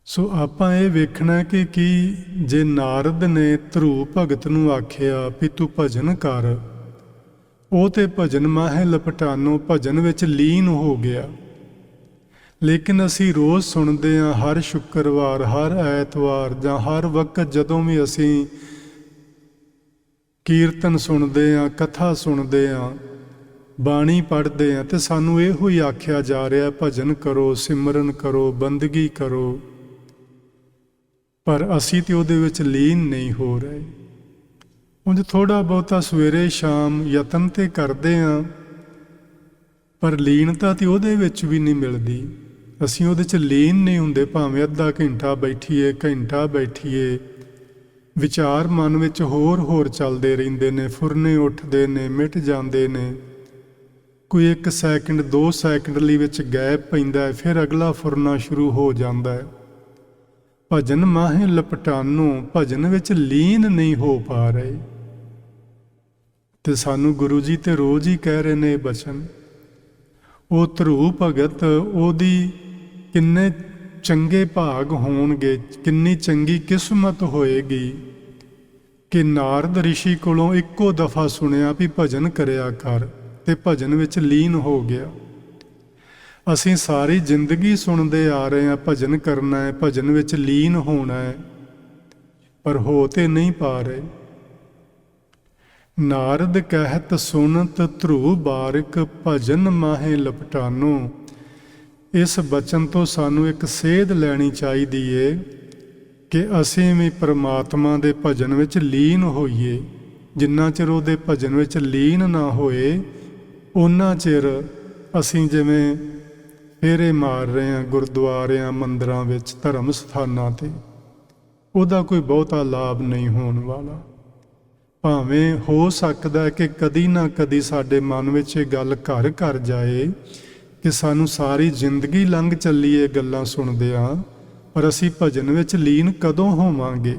ਸੋ ਆਪਾਂ ਇਹ ਵੇਖਣਾ ਕਿ ਕੀ ਜੇ ਨਾਰਦ ਨੇ ਧਰੂ ਭਗਤ ਨੂੰ ਆਖਿਆ ਵੀ ਤੂੰ ਭਜਨ ਕਰ, ਉਹ ਤੇ ਭਜਨ ਮਾਹੇ ਲਪਟਾਨੋ, ਭਜਨ ਵਿੱਚ ਲੀਨ ਹੋ ਗਿਆ। ਲੇਕਿਨ ਅਸੀਂ ਰੋਜ਼ ਸੁਣਦੇ ਹਾਂ, ਹਰ ਸ਼ੁੱਕਰਵਾਰ, ਹਰ ਐਤਵਾਰ ਜਾਂ ਹਰ ਵਕਤ ਜਦੋਂ ਵੀ ਅਸੀਂ ਕੀਰਤਨ ਸੁਣਦੇ ਹਾਂ, ਕਥਾ ਸੁਣਦੇ ਹਾਂ, ਬਾਣੀ ਪੜ੍ਹਦੇ ਹਾਂ, ਤੇ ਸਾਨੂੰ ਇਹੋ ਹੀ ਆਖਿਆ ਜਾ ਰਿਹਾ, ਭਜਨ ਕਰੋ, ਸਿਮਰਨ ਕਰੋ, ਬੰਦਗੀ ਕਰੋ, ਪਰ ਅਸੀਂ ਤੇ ਉਹਦੇ ਵਿੱਚ ਲੀਨ ਨਹੀਂ ਹੋ ਰਹੇ। ਉਂਝ ਥੋੜ੍ਹਾ ਬਹੁਤਾ ਸਵੇਰੇ ਸ਼ਾਮ ਯਤਨ ਤੇ ਕਰਦੇ ਹਾਂ, ਪਰ ਲੀਨਤਾ ਤੇ ਉਹਦੇ ਵਿੱਚ ਵੀ ਨਹੀਂ ਮਿਲਦੀ। ਅਸੀਂ ਉਹਦੇ 'ਚ ਲੀਨ ਨਹੀਂ ਹੁੰਦੇ, ਭਾਵੇਂ ਅੱਧਾ ਘੰਟਾ ਬੈਠੀਏ, ਘੰਟਾ ਬੈਠੀਏ, ਵਿਚਾਰ ਮਨ ਵਿੱਚ ਹੋਰ ਚੱਲਦੇ ਰਹਿੰਦੇ ਨੇ, ਫੁਰਨੇ ਉੱਠਦੇ ਨੇ, ਮਿਟ ਜਾਂਦੇ ਨੇ। ਕੋਈ 1 ਸੈਕਿੰਡ 2 ਸੈਕਿੰਡ ਲਈ ਵਿੱਚ ਗੈਪ ਪੈਂਦਾ ਹੈ, ਫਿਰ ਅਗਲਾ ਫੁਰਨਾ ਸ਼ੁਰੂ ਹੋ ਜਾਂਦਾ ਹੈ। ਭਜਨ ਮਾਹੇ ਲਪਟਾਨੋ, ਭਜਨ ਵਿੱਚ ਲੀਨ ਨਹੀਂ ਹੋ ਪਾ ਰਹੇ। ਤੇ ਸਾਨੂੰ ਗੁਰੂ ਜੀ ਤੇ ਰੋਜ਼ ਹੀ ਕਹਿ ਰਹੇ ਨੇ ਇਹ ਬਚਨ। ਉਹ ਧਰੂ ਭਗਤ, ਉਹਦੀ ਕਿੰਨੇ ਚੰਗੇ ਭਾਗ ਹੋਣਗੇ, ਕਿੰਨੀ ਚੰਗੀ ਕਿਸਮਤ ਹੋਏਗੀ ਕਿ ਨਾਰਦ ਰਿਸ਼ੀ ਕੋਲੋਂ ਇੱਕੋ ਦਫਾ ਸੁਣਿਆ ਵੀ ਭਜਨ ਕਰਿਆ ਕਰ, ਤੇ ਭਜਨ ਵਿੱਚ ਲੀਨ ਹੋ ਗਿਆ। ਅਸੀਂ ਸਾਰੀ ਜ਼ਿੰਦਗੀ ਸੁਣਦੇ ਆ ਰਹੇ ਹਾਂ, ਭਜਨ ਕਰਨਾ ਹੈ, ਭਜਨ ਵਿੱਚ ਲੀਨ ਹੋਣਾ ਹੈ, ਪਰ ਹੋ ਤੇ ਨਹੀਂ ਪਾ ਰਹੇ। ਨਾਰਦ ਕਹਿਤ ਸੁਨਤ ਧਰੂ ਬਾਰਿਕ, ਭਜਨ ਮਾਹੇ ਲਪਟਾਨੋ। ਇਸ ਬਚਨ ਤੋਂ ਸਾਨੂੰ ਇੱਕ ਸੇਧ ਲੈਣੀ ਚਾਹੀਦੀ ਏ ਕਿ ਅਸੀਂ ਵੀ ਪਰਮਾਤਮਾ ਦੇ ਭਜਨ ਵਿੱਚ ਲੀਨ ਹੋਈਏ। ਜਿੰਨਾ ਚਿਰ ਉਹਦੇ ਭਜਨ ਵਿੱਚ ਲੀਨ ਨਾ ਹੋਏ, ਉਹਨਾਂ ਚਿਰ ਅਸੀਂ ਜਿਵੇਂ ਫੇਰੇ ਮਾਰ ਰਹੇ ਹਾਂ ਗੁਰਦੁਆਰਿਆਂ, ਮੰਦਰਾਂ ਵਿੱਚ, ਧਰਮ ਸਥਾਨਾਂ 'ਤੇ, ਉਹਦਾ ਕੋਈ ਬਹੁਤਾ ਲਾਭ ਨਹੀਂ ਹੋਣ ਵਾਲਾ। ਭਾਵੇਂ ਹੋ ਸਕਦਾ ਕਿ ਕਦੀ ਨਾ ਕਦੀ ਸਾਡੇ ਮਨ ਵਿੱਚ ਇਹ ਗੱਲ ਘਰ ਘਰ ਜਾਏ ਕਿ ਸਾਨੂੰ ਸਾਰੀ ਜ਼ਿੰਦਗੀ ਲੰਘ ਚੱਲੀ ਇਹ ਗੱਲਾਂ ਸੁਣਦਿਆਂ, ਪਰ ਅਸੀਂ ਭਜਨ ਵਿੱਚ ਲੀਨ ਕਦੋਂ ਹੋਵਾਂਗੇ।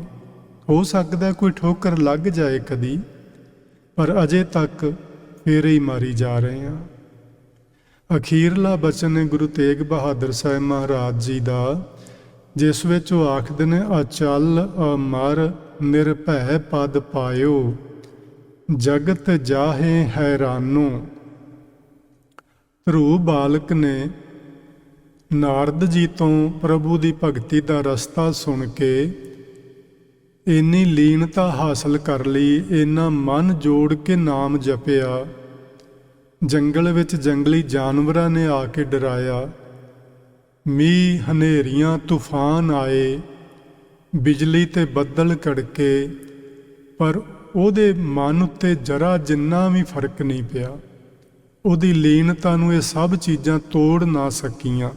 ਹੋ ਸਕਦਾ ਕੋਈ ਠੋਕਰ ਲੱਗ ਜਾਏ ਕਦੀ, ਪਰ ਅਜੇ ਤੱਕ ਫੇਰੇ ਹੀ ਮਾਰੀ ਜਾ ਰਹੇ ਹਾਂ। ਅਖੀਰਲਾ ਬਚਨ ਹੈ ਗੁਰੂ ਤੇਗ ਬਹਾਦਰ ਸਾਹਿਬ ਮਹਾਰਾਜ ਜੀ ਦਾ, ਜਿਸ ਵਿੱਚ ਉਹ ਆਖਦੇ ਨੇ, ਅਚਲ ਅਮਰ ਨਿਰਭੈ ਪਦ ਪਾਇਓ, ਜਗਤ ਜਾਹੇ ਹੈਰਾਨੋ। ਧਰੂ ਬਾਲਕ ਨੇ ਨਾਰਦ ਜੀ ਤੋਂ ਪ੍ਰਭੂ ਦੀ ਭਗਤੀ ਦਾ ਰਸਤਾ ਸੁਣ ਕੇ ਇੰਨੀ ਲੀਨਤਾ ਹਾਸਲ ਕਰ ਲਈ, ਇੰਨਾ ਮਨ ਜੋੜ ਕੇ ਨਾਮ ਜਪਿਆ। ਜੰਗਲ ਵਿੱਚ ਜੰਗਲੀ ਜਾਨਵਰਾਂ ਨੇ ਆ ਕੇ ਡਰਾਇਆ, ਮੀਂਹ ਹਨੇਰੀਆਂ ਤੂਫਾਨ ਆਏ, ਬਿਜਲੀ ਤੇ ਬੱਦਲ ਕੜਕੇ, ਪਰ ਉਹਦੇ ਮਨ ਉੱਤੇ ਜਰਾ ਜਿੰਨਾ ਵੀ ਫਰਕ ਨਹੀਂ ਪਿਆ। ਉਹਦੀ ਲੀਨਤਾ ਨੂੰ ਇਹ ਸਭ ਚੀਜ਼ਾਂ ਤੋੜ ਨਾ ਸਕੀਆਂ।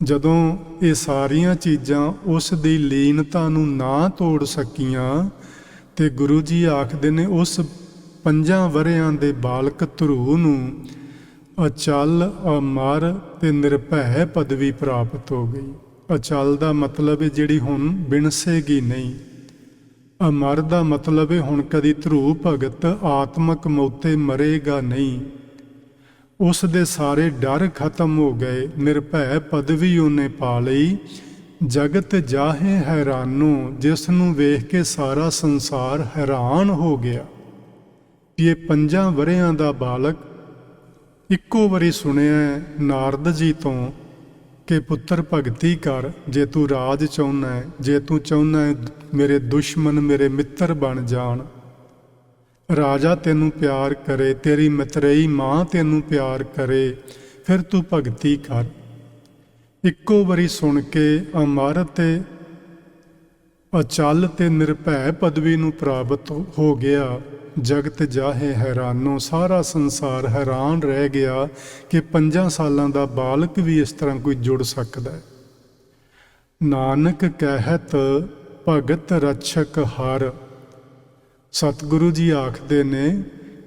ਜਦੋਂ ਇਹ ਸਾਰੀਆਂ ਚੀਜ਼ਾਂ ਉਸ ਦੀ ਲੀਨਤਾ ਨੂੰ ਨਾ ਤੋੜ ਸਕੀਆਂ, ਤੇ ਗੁਰੂ ਜੀ ਆਖਦੇ ਨੇ ਉਸ 5 ਵਰ੍ਹਿਆਂ ਦੇ ਬਾਲਕ ਧਰੂ ਨੂੰ ਅਚਲ ਅਮਰ ਤੇ ਨਿਰਭੈ ਪਦਵੀ ਪ੍ਰਾਪਤ ਹੋ ਗਈ। ਅਚਲ ਦਾ ਮਤਲਬ ਹੈ ਜਿਹੜੀ ਹੁਣ ਬਿਨਸੇਗੀ ਨਹੀਂ। ਅਮਰ ਦਾ ਮਤਲਬ ਹੈ ਹੁਣ ਕਦੀ ਧਰੂ ਭਗਤ ਆਤਮਕ ਮੌਤੇ ਮਰੇਗਾ ਨਹੀਂ। ਉਸ ਦੇ ਸਾਰੇ ਡਰ ਖਤਮ ਹੋ ਗਏ, ਨਿਰਭੈ ਪਦਵੀ ਉਹਨੇ ਪਾ ਲਈ। ਜਗਤ ਜਾਹੇ ਹੈਰਾਨੋ, ਜਿਸ ਨੂੰ ਵੇਖ ਕੇ ਸਾਰਾ ਸੰਸਾਰ ਹੈਰਾਨ ਹੋ ਗਿਆ ਕਿ ਇਹ 5 ਵਰ੍ਹਿਆਂ ਦਾ ਬਾਲਕ ਇੱਕੋ ਵਾਰੀ ਸੁਣਿਆ ਨਾਰਦ ਜੀ ਤੋਂ ਕਿ ਪੁੱਤਰ ਭਗਤੀ ਕਰ, ਜੇ ਤੂੰ ਰਾਜ ਚਾਹੁੰਦਾ ਹੈ, ਜੇ ਤੂੰ ਚਾਹੁੰਦਾ ਹੈ ਮੇਰੇ ਦੁਸ਼ਮਣ ਮੇਰੇ ਮਿੱਤਰ ਬਣ ਜਾਣ, ਰਾਜਾ ਤੈਨੂੰ ਪਿਆਰ ਕਰੇ, ਤੇਰੀ ਮਤਰੇਈ ਮਾਂ ਤੈਨੂੰ ਪਿਆਰ ਕਰੇ, ਫਿਰ ਤੂੰ ਭਗਤੀ ਕਰ। ਇੱਕੋ ਵਾਰੀ ਸੁਣ ਕੇ ਅਮਰ ਤੇ ਅਚਲ ਤੇ ਨਿਰਭੈ ਪਦਵੀ ਨੂੰ ਪ੍ਰਾਪਤ ਹੋ ਗਿਆ। ਜਗਤ ਜਾਹੇ ਹੈਰਾਨੋ, ਸਾਰਾ ਸੰਸਾਰ ਹੈਰਾਨ ਰਹਿ ਗਿਆ ਕਿ 5 ਸਾਲਾਂ ਦਾ ਬਾਲਕ ਵੀ ਇਸ ਤਰ੍ਹਾਂ ਕੋਈ ਜੁੜ ਸਕਦਾ ਹੈ। ਨਾਨਕ ਕਹਿਤ ਭਗਤ ਰਛਕ ਹਰ। ਸਤਿਗੁਰੂ ਜੀ ਆਖਦੇ ਨੇ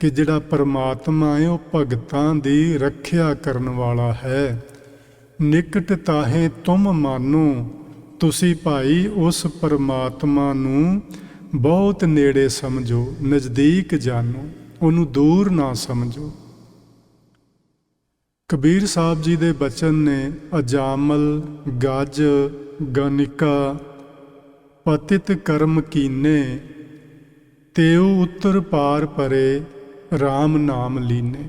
ਕਿ ਜਿਹੜਾ ਪਰਮਾਤਮਾ ਹੈ ਉਹ ਭਗਤਾਂ ਦੀ ਰੱਖਿਆ ਕਰਨ ਵਾਲਾ ਹੈ। ਨਿਕਟ ਤਾਹੇ ਤੁਮ ਮਾਨੋ, ਤੁਸੀਂ ਭਾਈ ਉਸ ਪਰਮਾਤਮਾ ਨੂੰ ਬਹੁਤ ਨੇੜੇ ਸਮਝੋ, ਨਜ਼ਦੀਕ ਜਾਣੋ, ਉਹਨੂੰ ਦੂਰ ਨਾ ਸਮਝੋ। ਕਬੀਰ ਸਾਹਿਬ ਜੀ ਦੇ ਬਚਨ ਨੇ, ਅਜਾਮਲ ਗਜ ਗਨਿਕਾ ਪਤਿਤ ਕਰਮ ਕੀਨੇ, ਤੇਉ ਉੱਤਰ ਪਾਰ ਪਰੇ RAM ਨਾਮ ਲੀਨੇ।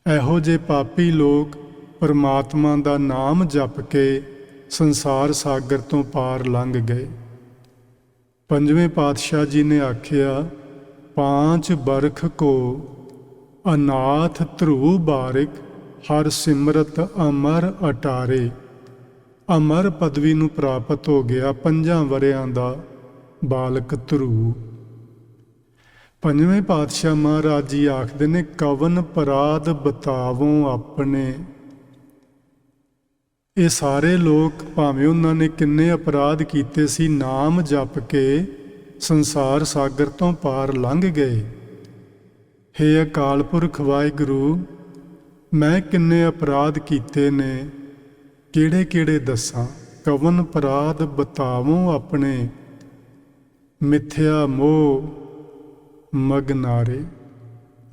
ਇਹੋ ਜਿਹੇ ਪਾਪੀ ਲੋਕ ਪਰਮਾਤਮਾ ਦਾ ਨਾਮ ਜਪ ਕੇ ਸੰਸਾਰ ਸਾਗਰ ਤੋਂ ਪਾਰ ਲੰਘ ਗਏ। ਪੰਜਵੇਂ ਪਾਤਸ਼ਾਹ ਜੀ ਨੇ ਆਖਿਆ, ਪਾਂਚ ਬਰਖ ਕੋ ਅਨਾਥ ਧਰੂ ਬਾਰਿਕ, ਹਰ ਸਿਮਰਤ ਅਮਰ ਅਟਾਰੇ। ਅਮਰ ਪਦਵੀ ਨੂੰ ਪ੍ਰਾਪਤ ਹੋ ਗਿਆ 5 ਵਰਿਆਂ ਦਾ ਬਾਲਕ ਧਰੂ। ਪੰਜਵੇਂ ਪਾਤਸ਼ਾਹ ਮਹਾਰਾਜ ਜੀ ਆਖਦੇ ਨੇ, ਕਵਨ ਪਰਾਧ ਬਤਾਵੋਂ ਆਪਣੇ। ਇਹ ਸਾਰੇ ਲੋਕ ਭਾਵੇਂ ਉਹਨਾਂ ਨੇ ਕਿੰਨੇ ਅਪਰਾਧ ਕੀਤੇ ਸੀ, ਨਾਮ ਜਪ ਕੇ ਸੰਸਾਰ ਸਾਗਰ ਤੋਂ ਪਾਰ ਲੰਘ ਗਏ। ਹੇ ਅਕਾਲ ਪੁਰਖ ਵਾਹਿਗੁਰੂ, ਮੈਂ ਕਿੰਨੇ ਅਪਰਾਧ ਕੀਤੇ ਨੇ, ਕਿਹੜੇ ਕਿਹੜੇ ਦੱਸਾਂ। ਕਵਨ ਅਪਰਾਧ ਬਤਾਵੋਂ ਆਪਣੇ, ਮਿੱਥਿਆ ਮੋਹ ਮਗਨਾਰੇ।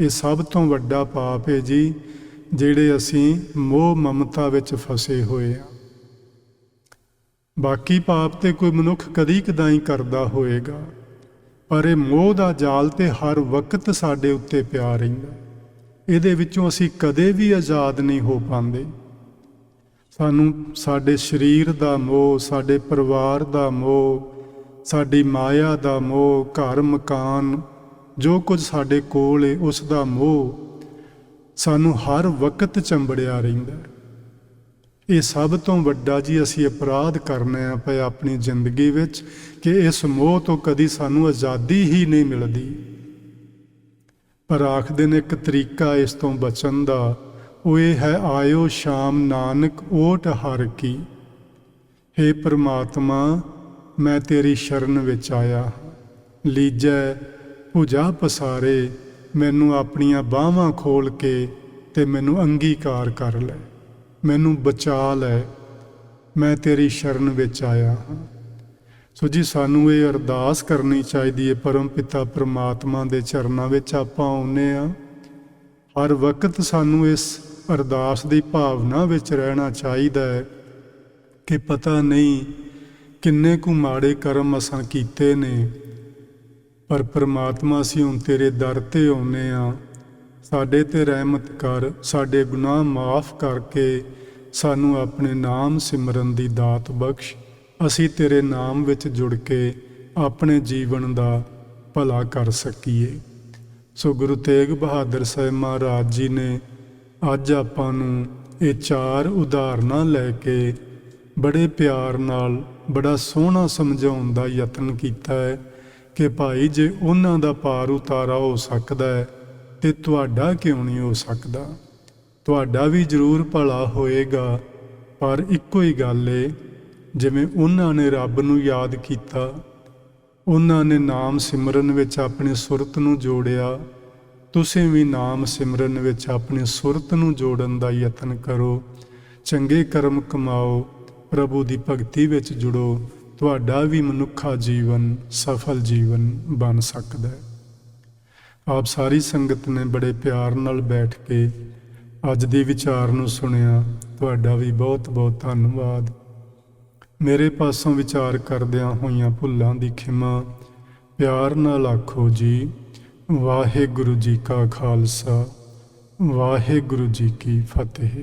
ਇਹ ਸਭ ਤੋਂ ਵੱਡਾ ਪਾਪ ਹੈ ਜੀ, ਜਿਹੜੇ ਅਸੀਂ ਮੋਹ ਮਮਤਾ ਵਿੱਚ ਫਸੇ ਹੋਏ ਹਾਂ। ਬਾਕੀ ਪਾਪ ਤੇ ਕੋਈ ਮਨੁੱਖ ਕਦੀ ਕਦਾਈ ਕਰਦਾ ਹੋਏਗਾ, ਪਰ ਇਹ ਮੋਹ ਦਾ ਜਾਲ ਤੇ ਹਰ ਵਕਤ ਸਾਡੇ ਉੱਤੇ ਪਿਆ ਰਹਿੰਦਾ। ਇਹਦੇ ਵਿੱਚੋਂ ਅਸੀਂ ਕਦੇ ਵੀ ਆਜ਼ਾਦ ਨਹੀਂ ਹੋ ਪਾਉਂਦੇ। ਸਾਨੂੰ ਸਾਡੇ ਸਰੀਰ ਦਾ ਮੋਹ, ਸਾਡੇ ਪਰਿਵਾਰ ਦਾ ਮੋਹ, ਸਾਡੀ ਮਾਇਆ ਦਾ ਮੋਹ, ਘਰ ਮਕਾਨ, ਜੋ ਕੁਝ ਸਾਡੇ ਕੋਲ ਹੈ ਉਸ ਦਾ ਮੋਹ ਸਾਨੂੰ ਹਰ ਵਕਤ ਚੰਬੜਿਆ ਰਹਿੰਦਾ। ਇਹ ਸਭ ਤੋਂ ਵੱਡਾ ਜੀ ਅਸੀਂ ਅਪਰਾਧ ਕਰਨੇ ਆ ਪਏ ਆਪਣੀ ਜ਼ਿੰਦਗੀ ਵਿੱਚ, ਕਿ ਇਸ ਮੋਹ ਤੋਂ ਕਦੀ ਸਾਨੂੰ ਆਜ਼ਾਦੀ ਹੀ ਨਹੀਂ ਮਿਲਦੀ। ਪਰ ਆਖਦੇ ਨੇ ਇੱਕ ਤਰੀਕਾ ਇਸ ਤੋਂ ਬਚਣ ਦਾ, ਉਹ ਇਹ ਹੈ, ਆਇਓ ਸ਼ਾਮ ਨਾਨਕ ਓਟ ਹਰ ਕੀ। ਹੇ ਪ੍ਰਮਾਤਮਾ, ਮੈਂ ਤੇਰੀ ਸ਼ਰਨ ਵਿੱਚ ਆਇਆ, ਲੀਜੈ ਭੁਜਾ ਪਸਾਰੇ, ਮੈਨੂੰ ਆਪਣੀਆਂ ਬਾਹਾਂ ਖੋਲ ਕੇ ਤੇ ਮੈਨੂੰ ਅੰਗੀਕਾਰ ਕਰ ਲੈ, ਮੈਨੂੰ ਬਚਾ ਲੈ, ਮੈਂ ਤੇਰੀ ਸ਼ਰਨ ਵਿੱਚ ਆਇਆ ਹਾਂ। ਸੋ ਜੀ ਸਾਨੂੰ ਇਹ ਅਰਦਾਸ ਕਰਨੀ ਚਾਹੀਦੀ ਹੈ ਪਰਮ ਪਿਤਾ ਪਰਮਾਤਮਾ ਦੇ ਚਰਨਾਂ ਵਿੱਚ ਆਪਾਂ ਆਉਂਦੇ ਹਾਂ। ਹਰ ਵਕਤ ਸਾਨੂੰ ਇਸ ਅਰਦਾਸ ਦੀ ਭਾਵਨਾ ਵਿੱਚ ਰਹਿਣਾ ਚਾਹੀਦਾ ਹੈ ਕਿ ਪਤਾ ਨਹੀਂ ਕਿੰਨੇ ਕੁ ਮਾੜੇ ਕਰਮ ਅਸਾਂ ਕੀਤੇ ਨੇ, ਪਰ ਪਰਮਾਤਮਾ ਅਸੀਂ ਹੁਣ ਤੇਰੇ ਦਰ ਤੇ ਆਉਂਦੇ ਹਾਂ, ਸਾਡੇ ਤੇ ਰਹਿਮਤ ਕਰ, ਸਾਡੇ ਗੁਨਾਹ ਮਾਫ ਕਰਕੇ ਸਾਨੂੰ ਆਪਣੇ ਨਾਮ ਸਿਮਰਨ ਦੀ ਦਾਤ ਬਖਸ਼। ਅਸੀਂ ਤੇਰੇ ਨਾਮ ਵਿੱਚ ਜੁੜ ਕੇ ਆਪਣੇ ਜੀਵਨ ਦਾ ਭਲਾ ਕਰ ਸਕੀਏ। ਸੋ ਗੁਰੂ ਤੇਗ ਬਹਾਦਰ ਸਾਹਿਬ ਮਹਾਰਾਜ ਜੀ ਨੇ ਅੱਜ ਆਪਾਂ ਨੂੰ ਇਹ 4 ਉਦਾਹਰਨਾਂ ਲੈ ਕੇ ਬੜੇ ਪਿਆਰ ਨਾਲ ਬੜਾ ਸੋਹਣਾ ਸਮਝਾਉਣ ਦਾ ਯਤਨ ਕੀਤਾ ਹੈ ਕਿ ਭਾਈ ਜੇ ਉਹਨਾਂ ਦਾ ਪਾਰ ਉਤਾਰਾ ਹੋ ਸਕਦਾ ਹੈ ਤੇ ਤੁਹਾਡਾ ਕਿਉਂ ਨਹੀਂ ਹੋ ਸਕਦਾ। ਤੁਹਾਡਾ ਵੀ ਜ਼ਰੂਰ ਭਲਾ ਹੋਏਗਾ, ਪਰ ਇੱਕੋ ਹੀ ਗੱਲ ਏ, ਜਿਵੇਂ ਉਹਨਾਂ ਨੇ ਰੱਬ ਨੂੰ ਯਾਦ ਕੀਤਾ, ਉਹਨਾਂ ਨੇ ਨਾਮ ਸਿਮਰਨ ਵਿੱਚ ਆਪਣੀ ਸੁਰਤ ਨੂੰ ਜੋੜਿਆ, ਤੁਸੀਂ ਵੀ ਨਾਮ ਸਿਮਰਨ ਵਿੱਚ ਆਪਣੀ ਸੁਰਤ ਨੂੰ ਜੋੜਨ ਦਾ ਯਤਨ ਕਰੋ, ਚੰਗੇ ਕਰਮ ਕਮਾਓ, ਪ੍ਰਭੂ ਦੀ ਭਗਤੀ ਵਿੱਚ ਜੁੜੋ, ਤੁਹਾਡਾ ਵੀ ਮਨੁੱਖਾ ਜੀਵਨ ਸਫਲ ਜੀਵਨ ਬਣ ਸਕਦਾ ਹੈ। ਆਪ ਸਾਰੀ ਸੰਗਤ ਨੇ ਬੜੇ ਪਿਆਰ ਨਾਲ ਬੈਠ ਕੇ ਅੱਜ ਦੇ ਵਿਚਾਰ ਨੂੰ ਸੁਣਿਆ, ਤੁਹਾਡਾ ਵੀ ਬਹੁਤ ਬਹੁਤ ਧੰਨਵਾਦ। ਮੇਰੇ ਪਾਸੋਂ ਵਿਚਾਰ ਕਰਦਿਆਂ ਹੋਈਆਂ ਭੁੱਲਾਂ ਦੀ ਖਿਮਾ ਪਿਆਰ ਨਾਲ ਆਖੋ ਜੀ। ਵਾਹਿਗੁਰੂ ਜੀ ਕਾ ਖਾਲਸਾ, ਵਾਹਿਗੁਰੂ ਜੀ ਕੀ ਫਤਿਹ।